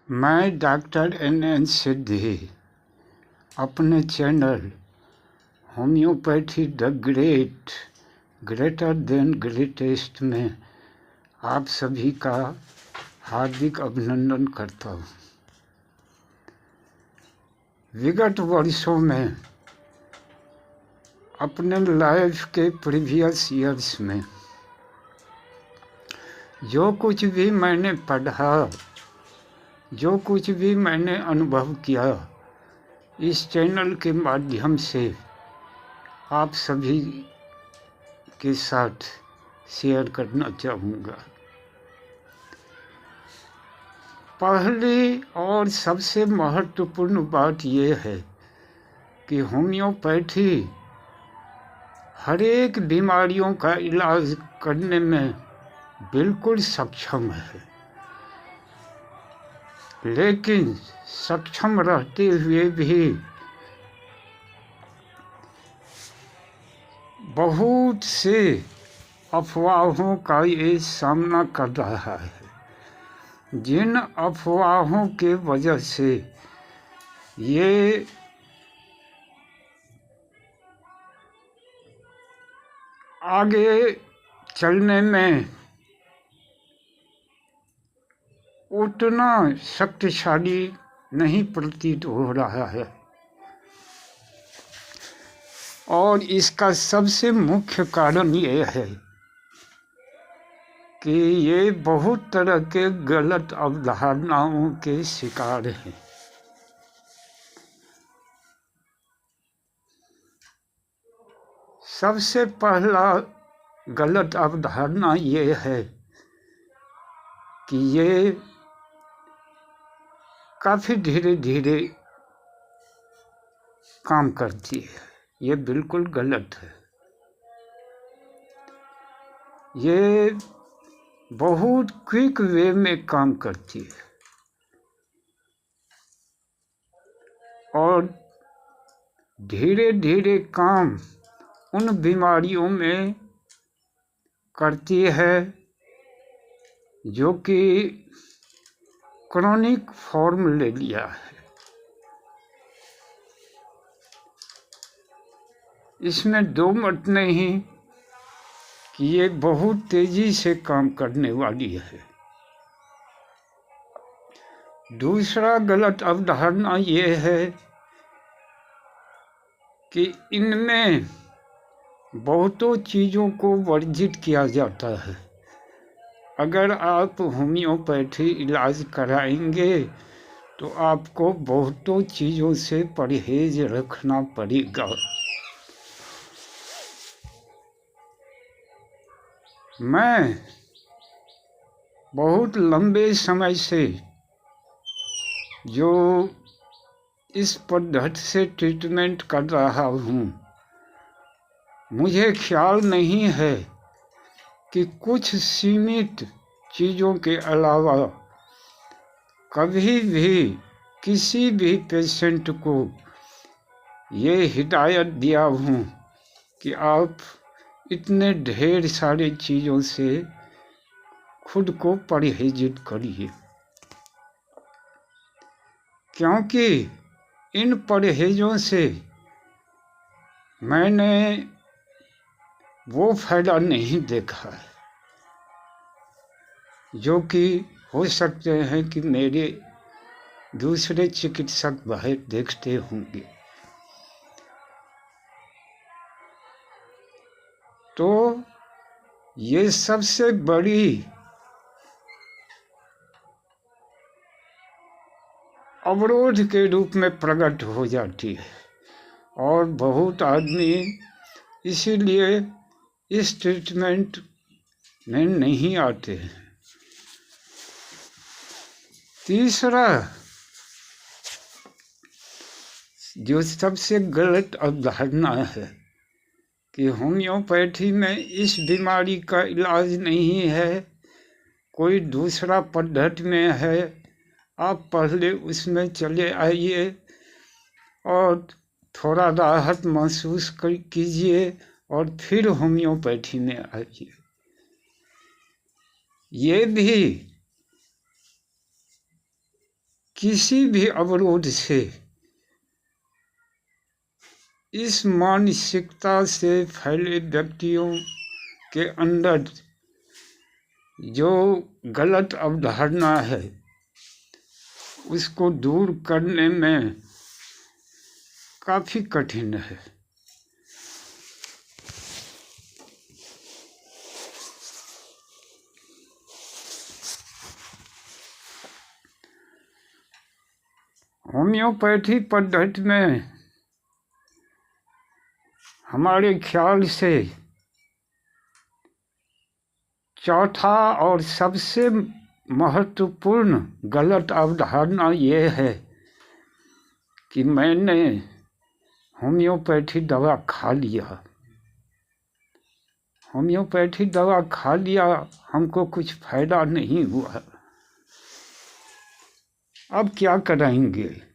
मैं doctor NN सिद्धि अपने channel homeopathy the greater than greatest में आप सभी का हार्दिक अभिनंदन करता हूँ। विगत वर्षों में अपने लाइफ के प्रीवियस ईयर्स में जो कुछ भी मैंने पढ़ा, जो कुछ भी मैंने अनुभव किया, इस चैनल के माध्यम से आप सभी के साथ शेयर करना चाहूँगा। पहली और सबसे महत्वपूर्ण बात यह है कि होम्योपैथी हर एक बीमारियों का इलाज करने में बिल्कुल सक्षम है, लेकिन सक्षम रहते हुए भी बहुत से अफवाहों का ये सामना कर रहा है, जिन अफवाहों के वजह से ये आगे चलने में उतना शक्तिशाली नहीं प्रतीत हो रहा है। और इसका सबसे मुख्य कारण ये है कि ये बहुत तरह के गलत अवधारणाओं के शिकार हैं। सबसे पहला गलत अवधारणा ये है कि ये काफ़ी धीरे धीरे काम करती है। ये बिल्कुल गलत है। ये बहुत क्विक वे में काम करती है और धीरे धीरे काम उन बीमारियों में करती है जो कि क्रॉनिक फॉर्म ले लिया है। इसमें दो मत नहीं कि ये बहुत तेजी से काम करने वाली है। दूसरा गलत अवधारणा ये है कि इनमें बहुतों चीज़ों को वर्जित किया जाता है। अगर आप होम्योपैथी इलाज कराएंगे तो आपको बहुतों चीज़ों से परहेज रखना पड़ेगा। मैं बहुत लंबे समय से जो इस पद्धति से ट्रीटमेंट कर रहा हूँ, मुझे ख्याल नहीं है कि कुछ सीमित चीज़ों के अलावा कभी भी किसी भी पेशेंट को ये हिदायत दिया हूँ कि आप इतने ढेर सारे चीज़ों से खुद को परहेजित करिए, क्योंकि इन परहेजों से मैंने वो फायदा नहीं देखा है जो कि हो सकते हैं कि मेरे दूसरे चिकित्सक भाई देखते होंगे। तो ये सबसे बड़ी अवरोध के रूप में प्रकट हो जाती है और बहुत आदमी इसीलिए इस ट्रीटमेंट में नहीं आते हैं। तीसरा जो सबसे गलत अवधारणा है कि होम्योपैथी में इस बीमारी का इलाज नहीं है, कोई दूसरा पद्धति में है, आप पहले उसमें चले आइए और थोड़ा राहत महसूस कीजिए और फिर होम्योपैथी में आइए। ये भी किसी भी अवरोध से, इस मानसिकता से फैले व्यक्तियों के अंदर जो गलत अवधारणा है उसको दूर करने में काफ़ी कठिन है। होम्योपैथी पद्धति में हमारे ख्याल से चौथा और सबसे महत्वपूर्ण गलत अवधारणा ये है कि मैंने होम्योपैथी दवा खा लिया, होम्योपैथी दवा खा लिया, हमको कुछ फायदा नहीं हुआ, अब क्या कराएंगे।